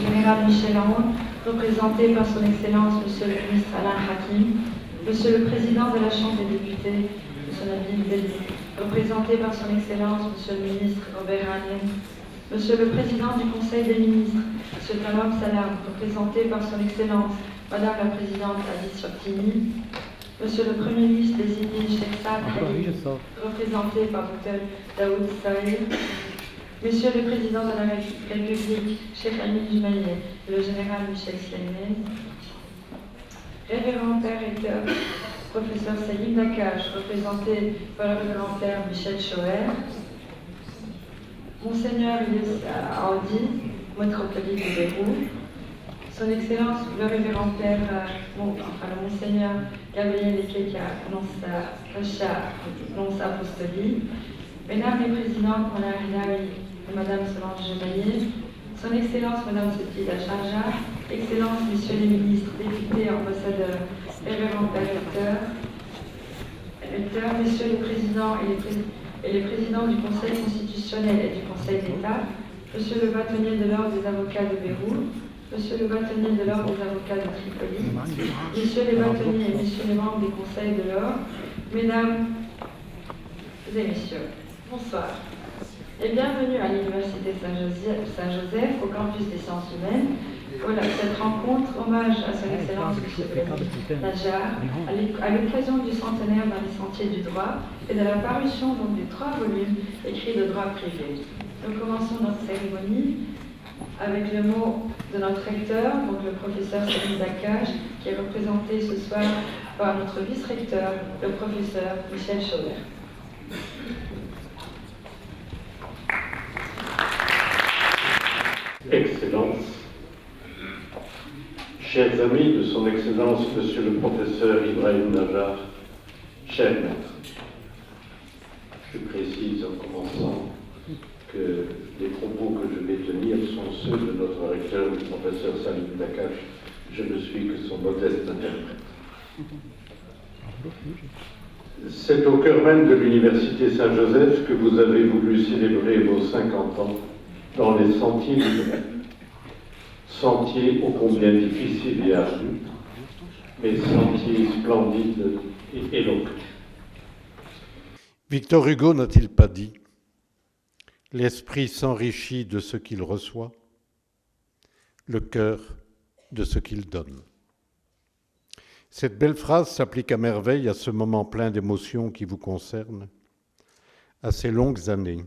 général Michel Aoun, représenté par son Excellence Monsieur le ministre Alain Hakim, Monsieur le Président de la Chambre des députés, Monsieur Nabil Belli, représenté par son Excellence Monsieur le ministre Robert Hanen, Monsieur le Président du Conseil des ministres, Monsieur Kalam Salam, représenté par son Excellence Madame la Présidente Alice Chaptini, Monsieur le Premier ministre désigné Cheikh Saad Khalil, représenté par Dr Daoud Saïd, Monsieur le Président de la République, Cheikh Amin Jumaye, le général Michel Slemnez, Révérend Père Recteur, Professeur Salim Dakash, représenté par le Révérend Père Michel Schoer, Monseigneur Ilyes Aoudi, métropolite de Beyrouth, Son Excellence le Révérend Père, le Monseigneur Gabriel Ekeka, nonce apostolique, Mesdames les Présidentes, Madame Hilary et Madame Solange Gemaillé, Son Excellence Madame Sophie Lacharja, Excellences, Messieurs les ministres, députés, ambassadeurs, Révérend Père Recteur, Messieurs les Présidents et les Présidents du Conseil constitutionnel et du Conseil d'État, Monsieur le bâtonnier de l'Ordre des avocats de Beyrouth, Monsieur le bâtonnier de l'Ordre des avocats de Tripoli, Messieurs les bâtonniers et Messieurs les membres des conseils de l'Ordre, Mesdames et Messieurs, bonsoir et bienvenue à l'Université Saint-Joseph au campus des sciences humaines. Voilà, cette rencontre, hommage à son Excellence M. Najjar, à l'occasion du centenaire dans les sentiers du droit et de la parution donc, de 3 volumes écrits de droit privé. Nous commençons notre cérémonie avec le mot de notre recteur, donc le professeur Salim Dakash, qui est représenté ce soir par notre vice-recteur, le professeur Michel Schoer. Excellences, chers amis de son Excellence, Monsieur le professeur Ibrahim Najjar, chers maîtres, je précise en commençant que les propos que je vais tenir sont ceux de notre recteur, le professeur Salim Dakash. Je ne suis que son modeste interprète. C'est au cœur même de l'Université Saint-Joseph que vous avez voulu célébrer vos 50 ans dans les sentiers du domaine. Sentiers ô combien difficiles et ardus, mais sentiers splendides et éloquents. Victor Hugo n'a-t-il pas dit « L'esprit s'enrichit de ce qu'il reçoit, le cœur de ce qu'il donne ». Cette belle phrase s'applique à merveille à ce moment plein d'émotions qui vous concerne, à ces longues années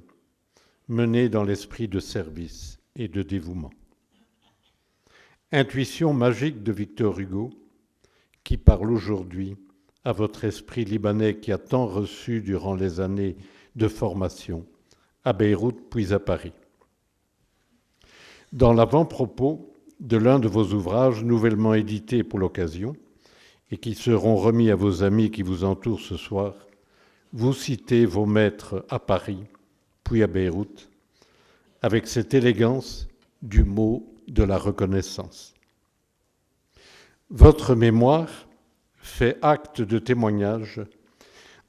menées dans l'esprit de service et de dévouement. Intuition magique de Victor Hugo qui parle aujourd'hui à votre esprit libanais qui a tant reçu durant les années de formation à Beyrouth puis à Paris. Dans l'avant-propos de l'un de vos ouvrages nouvellement édités pour l'occasion et qui seront remis à vos amis qui vous entourent ce soir, vous citez vos maîtres à Paris puis à Beyrouth avec cette élégance du mot de la reconnaissance. Votre mémoire fait acte de témoignage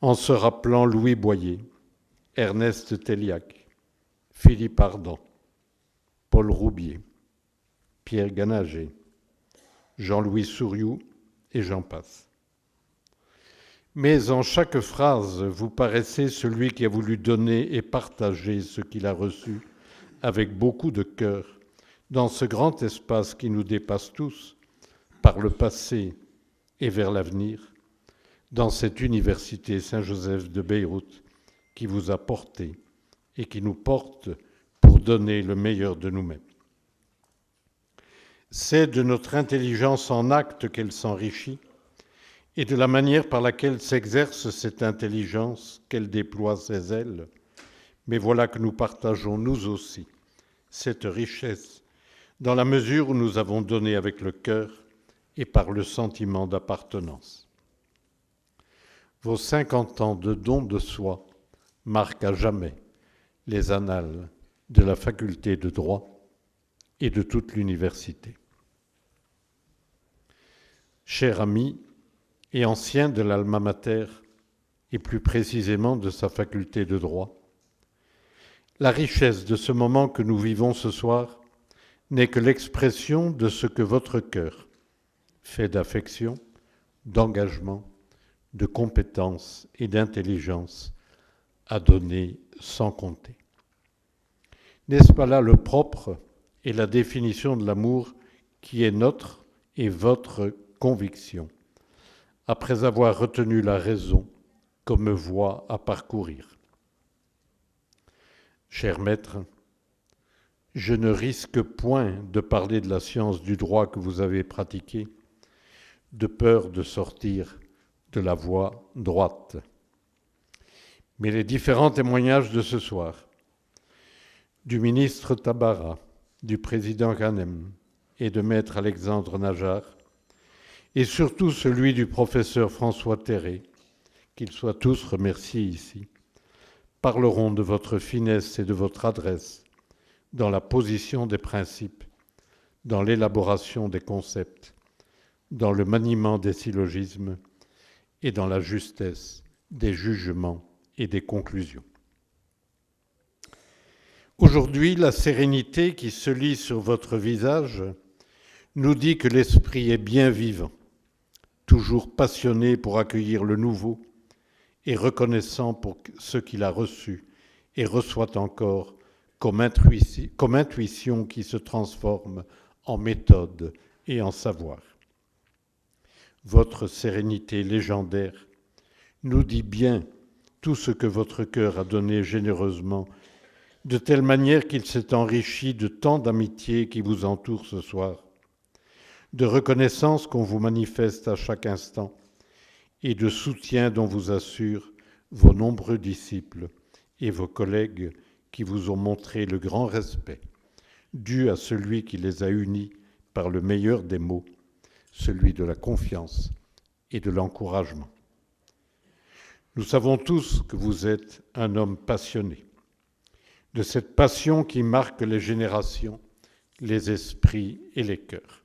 en se rappelant Louis Boyer, Ernest Telliac, Philippe Ardant, Paul Roubier, Pierre Ganager, Jean-Louis Souriou et j'en passe. Mais en chaque phrase, vous paraissez celui qui a voulu donner et partager ce qu'il a reçu avec beaucoup de cœur dans ce grand espace qui nous dépasse tous par le passé et vers l'avenir, dans cette université Saint-Joseph de Beyrouth qui vous a porté et qui nous porte pour donner le meilleur de nous-mêmes. C'est de notre intelligence en acte qu'elle s'enrichit et de la manière par laquelle s'exerce cette intelligence qu'elle déploie ses ailes. Mais voilà que nous partageons nous aussi cette richesse dans la mesure où nous avons donné avec le cœur et par le sentiment d'appartenance. Vos 50 ans de don de soi marquent à jamais les annales de la faculté de droit et de toute l'université. Cher ami et ancien de l'Alma Mater, et plus précisément de sa faculté de droit, la richesse de ce moment que nous vivons ce soir n'est que l'expression de ce que votre cœur, fait d'affection, d'engagement, de compétence et d'intelligence, a donné sans compter. N'est-ce pas là le propre et la définition de l'amour qui est notre et votre conviction, après avoir retenu la raison comme voie à parcourir? Cher maître, je ne risque point de parler de la science du droit que vous avez pratiquée, de peur de sortir de la voie droite. Mais les différents témoignages de ce soir, du ministre Tabara, du président Ghanem et de maître Alexandre Najar, et surtout celui du professeur François Terré, qu'ils soient tous remerciés ici, parleront de votre finesse et de votre adresse dans la position des principes, dans l'élaboration des concepts, dans le maniement des syllogismes et dans la justesse des jugements et des conclusions. Aujourd'hui, la sérénité qui se lit sur votre visage nous dit que l'esprit est bien vivant, toujours passionné pour accueillir le nouveau et reconnaissant pour ce qu'il a reçu et reçoit encore comme intuition qui se transforme en méthode et en savoir. Votre sérénité légendaire nous dit bien tout ce que votre cœur a donné généreusement, de telle manière qu'il s'est enrichi de tant d'amitié qui vous entoure ce soir, de reconnaissance qu'on vous manifeste à chaque instant et de soutien dont vous assurent vos nombreux disciples et vos collègues qui vous ont montré le grand respect, dû à celui qui les a unis par le meilleur des mots, celui de la confiance et de l'encouragement. Nous savons tous que vous êtes un homme passionné, de cette passion qui marque les générations, les esprits et les cœurs.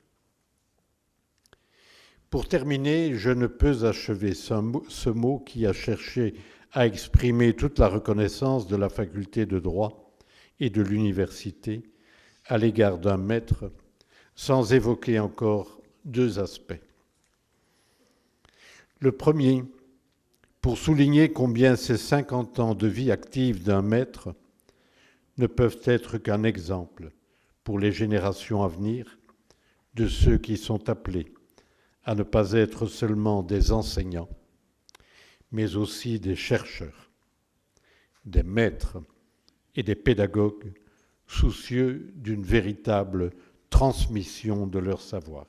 Pour terminer, je ne peux achever ce mot qui a cherché à exprimer toute la reconnaissance de la faculté de droit et de l'université à l'égard d'un maître, sans évoquer encore deux aspects. Le premier, pour souligner combien ces 50 ans de vie active d'un maître ne peuvent être qu'un exemple pour les générations à venir de ceux qui sont appelés à ne pas être seulement des enseignants, mais aussi des chercheurs, des maîtres et des pédagogues soucieux d'une véritable transmission de leur savoir.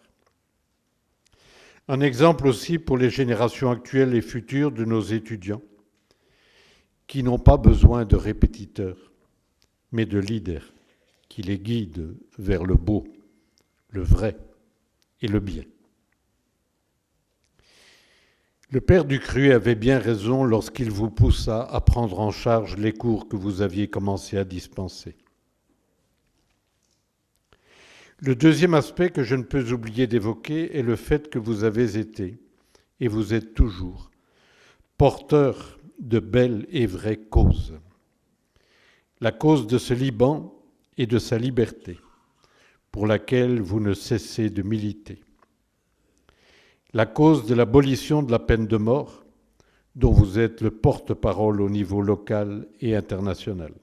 Un exemple aussi pour les générations actuelles et futures de nos étudiants qui n'ont pas besoin de répétiteurs, mais de leaders qui les guident vers le beau, le vrai et le bien. Le père Ducruet avait bien raison lorsqu'il vous poussa à prendre en charge les cours que vous aviez commencé à dispenser. Le deuxième aspect que je ne peux oublier d'évoquer est le fait que vous avez été, et vous êtes toujours, porteur de belles et vraies causes. La cause de ce Liban et de sa liberté, pour laquelle vous ne cessez de militer. La cause de l'abolition de la peine de mort, dont vous êtes le porte-parole au niveau local et international.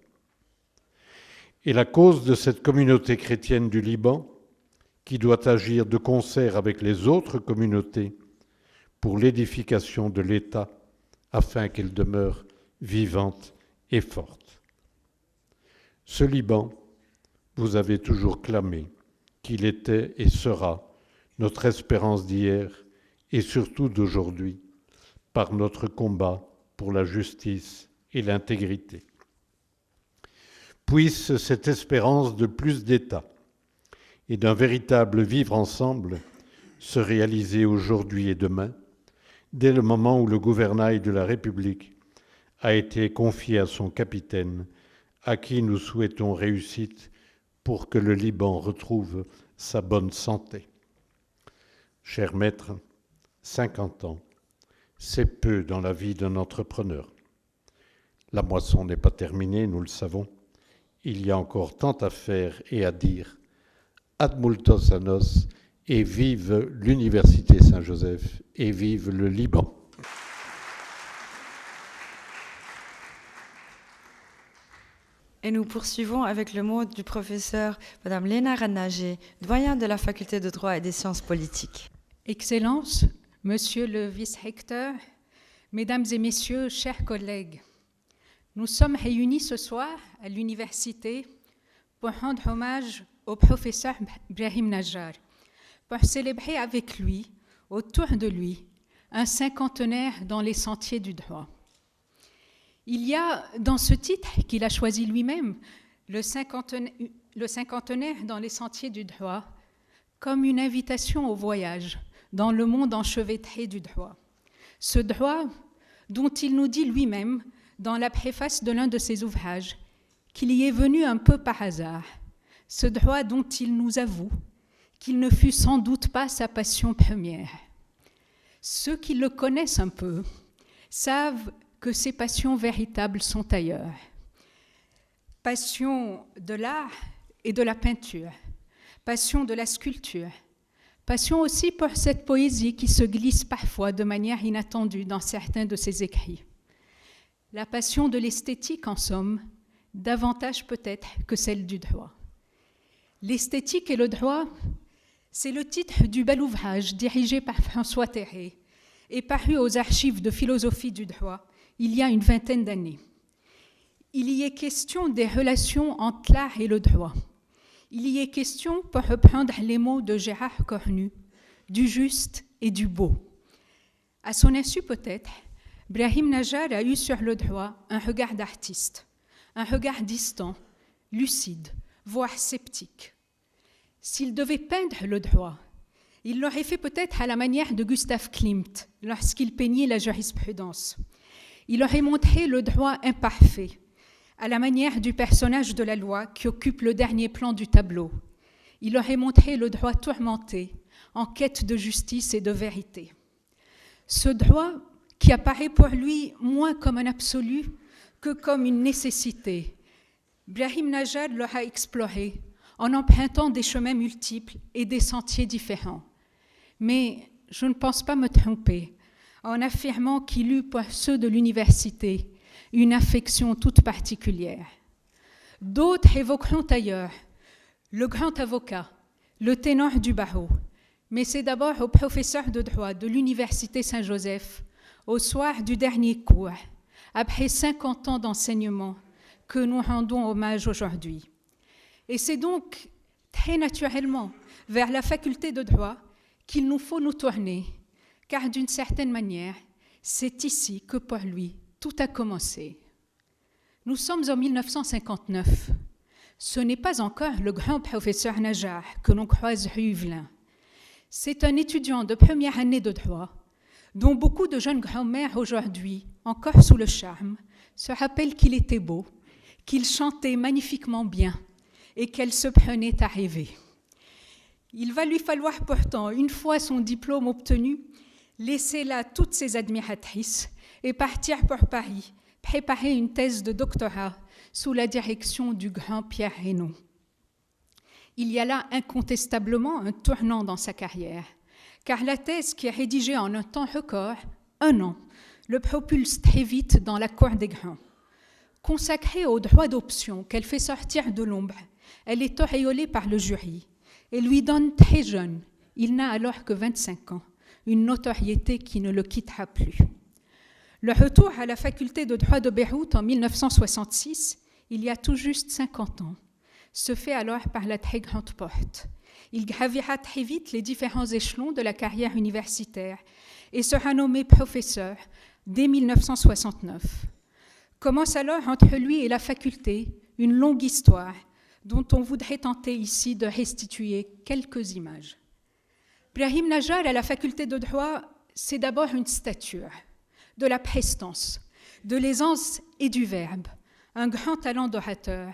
Et la cause de cette communauté chrétienne du Liban, qui doit agir de concert avec les autres communautés pour l'édification de l'État, afin qu'elle demeure vivante et forte. Ce Liban, vous avez toujours clamé qu'il était et sera notre espérance d'hier et surtout d'aujourd'hui, par notre combat pour la justice et l'intégrité. Puisse cette espérance de plus d'État et d'un véritable vivre ensemble se réaliser aujourd'hui et demain, dès le moment où le gouvernail de la République a été confié à son capitaine, à qui nous souhaitons réussite pour que le Liban retrouve sa bonne santé. Cher maître, 50 ans, c'est peu dans la vie d'un entrepreneur. La moisson n'est pas terminée, nous le savons. Il y a encore tant à faire et à dire ad multos annos, et vive l'Université Saint-Joseph, et vive le Liban. Et nous poursuivons avec le mot du professeur Madame Léna Ranagé, doyen de la Faculté de droit et des sciences politiques. Excellences, Monsieur le vice-recteur, Mesdames et Messieurs, chers collègues, nous sommes réunis ce soir à l'université pour rendre hommage au professeur Brahim Najjar, pour célébrer avec lui, autour de lui, un cinquantenaire dans les sentiers du droit. Il y a dans ce titre qu'il a choisi lui-même, le cinquantenaire dans les sentiers du droit, comme une invitation au voyage dans le monde enchevêtré du droit. Ce droit dont il nous dit lui-même, dans la préface de l'un de ses ouvrages, qu'il y est venu un peu par hasard. Ce droit dont il nous avoue qu'il ne fut sans doute pas sa passion première. Ceux qui le connaissent un peu savent que ses passions véritables sont ailleurs. Passion de l'art et de la peinture, passion de la sculpture, passion aussi pour cette poésie qui se glisse parfois de manière inattendue dans certains de ses écrits. La passion de l'esthétique, en somme, davantage peut-être que celle du droit. L'esthétique et le droit, c'est le titre du bel ouvrage dirigé par François Terré et paru aux archives de philosophie du droit il y a une vingtaine d'années. Il y est question des relations entre l'art et le droit. Il y est question, pour reprendre les mots de Gérard Cornu, du juste et du beau. À son insu peut-être, Brahim Najjar a eu sur le droit un regard d'artiste, un regard distant, lucide, voire sceptique. S'il devait peindre le droit, il l'aurait fait peut-être à la manière de Gustav Klimt lorsqu'il peignait la jurisprudence. Il aurait montré le droit imparfait, à la manière du personnage de la loi qui occupe le dernier plan du tableau. Il aurait montré le droit tourmenté, en quête de justice et de vérité. Ce droit qui apparaît pour lui moins comme un absolu que comme une nécessité, Brahim Najjar l'aura exploré en empruntant des chemins multiples et des sentiers différents. Mais je ne pense pas me tromper en affirmant qu'il eut pour ceux de l'université une affection toute particulière. D'autres évoqueront ailleurs le grand avocat, le ténor du barreau, mais c'est d'abord au professeur de droit de l'Université Saint-Joseph, au soir du dernier cours, après 50 ans d'enseignement, que nous rendons hommage aujourd'hui. Et c'est donc très naturellement vers la faculté de droit qu'il nous faut nous tourner, car d'une certaine manière, c'est ici que pour lui, tout a commencé. Nous sommes en 1959. Ce n'est pas encore le grand professeur Najjar que l'on croise rue Yvelin. C'est un étudiant de première année de droit, dont beaucoup de jeunes grands-mères aujourd'hui, encore sous le charme, se rappellent qu'il était beau, qu'il chantait magnifiquement bien et qu'elle se prenait à rêver. Il va lui falloir pourtant, une fois son diplôme obtenu, laisser là toutes ses admiratrices et partir pour Paris, préparer une thèse de doctorat sous la direction du grand Pierre Reynaud. Il y a là incontestablement un tournant dans sa carrière, car la thèse qui est rédigée en un temps record, 1 an, le propulse très vite dans la cour des grands. Consacrée au droit d'option qu'elle fait sortir de l'ombre, elle est auréolée par le jury et lui donne très jeune, il n'a alors que 25 ans, une notoriété qui ne le quittera plus. Le retour à la faculté de droit de Beyrouth en 1966, il y a tout juste 50 ans, se fait alors par la très grande porte. Il gravira très vite les différents échelons de la carrière universitaire et sera nommé professeur dès 1969. Commence alors entre lui et la faculté une longue histoire dont on voudrait tenter ici de restituer quelques images. Brahim Najjar à la faculté de droit, c'est d'abord une stature, de la prestance, de l'aisance et du verbe, un grand talent d'orateur,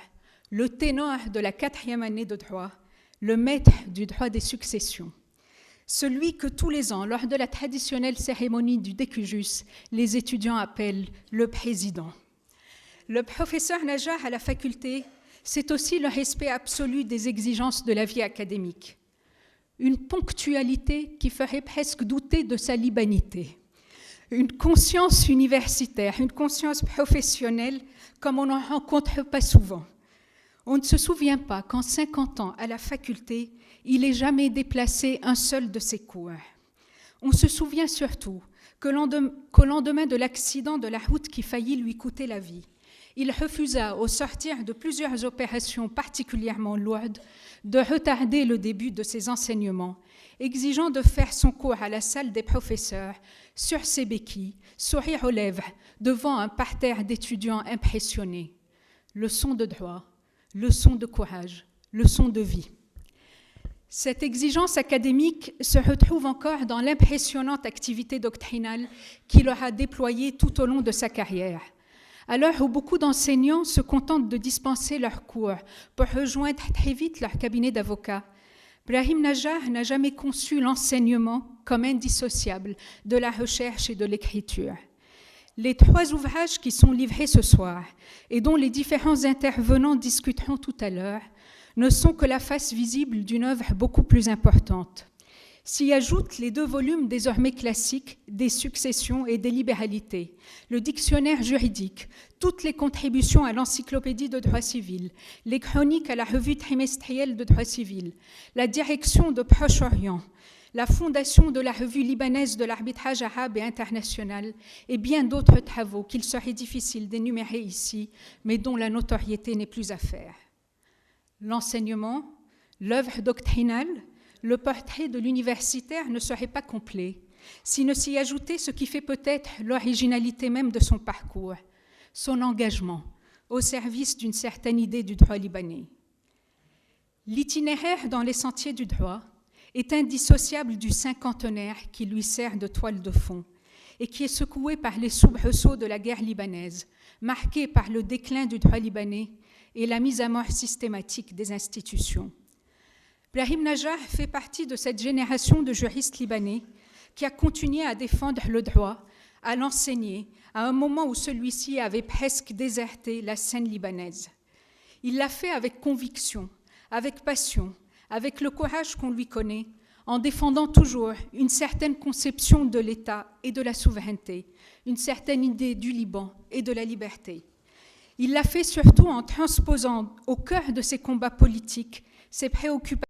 le ténor de la 4e année de droit, le maître du droit des successions, celui que tous les ans, lors de la traditionnelle cérémonie du décujus, les étudiants appellent le président. Le professeur Najjar à la faculté, c'est aussi le respect absolu des exigences de la vie académique. Une ponctualité qui ferait presque douter de sa libanité. Une conscience universitaire, une conscience professionnelle comme on n'en rencontre pas souvent. On ne se souvient pas qu'en 50 ans à la faculté, il n'ait jamais déplacé un seul de ses cours. On se souvient surtout qu'au lendemain de l'accident de la route qui faillit lui coûter la vie, il refusa, au sortir de plusieurs opérations particulièrement lourdes, de retarder le début de ses enseignements, exigeant de faire son cours à la salle des professeurs, sur ses béquilles, sourire aux lèvres, devant un parterre d'étudiants impressionnés. Leçon de droit, leçon de courage, leçon de vie. Cette exigence académique se retrouve encore dans l'impressionnante activité doctrinale qu'il aura déployée tout au long de sa carrière. À l'heure où beaucoup d'enseignants se contentent de dispenser leurs cours pour rejoindre très vite leur cabinet d'avocat, Brahim Najjar n'a jamais conçu l'enseignement comme indissociable de la recherche et de l'écriture. Les 3 ouvrages qui sont livrés ce soir et dont les différents intervenants discuteront tout à l'heure ne sont que la face visible d'une œuvre beaucoup plus importante. S'y ajoutent les 2 volumes désormais classiques des successions et des libéralités, le dictionnaire juridique, toutes les contributions à l'encyclopédie de droit civil, les chroniques à la revue trimestrielle de droit civil, la direction de Proche-Orient, la fondation de la revue libanaise de l'arbitrage arabe et international et bien d'autres travaux qu'il serait difficile d'énumérer ici, mais dont la notoriété n'est plus à faire. L'enseignement, l'œuvre doctrinale, le portrait de l'universitaire ne serait pas complet s'il ne s'y ajoutait ce qui fait peut-être l'originalité même de son parcours, son engagement au service d'une certaine idée du droit libanais. L'itinéraire dans les sentiers du droit est indissociable du cinquantenaire qui lui sert de toile de fond et qui est secoué par les soubresauts de la guerre libanaise, marqué par le déclin du droit libanais et la mise à mort systématique des institutions. Brahim Najjar fait partie de cette génération de juristes libanais qui a continué à défendre le droit, à l'enseigner, à un moment où celui-ci avait presque déserté la scène libanaise. Il l'a fait avec conviction, avec passion, avec le courage qu'on lui connaît, en défendant toujours une certaine conception de l'État et de la souveraineté, une certaine idée du Liban et de la liberté. Il l'a fait surtout en transposant au cœur de ses combats politiques ses préoccupations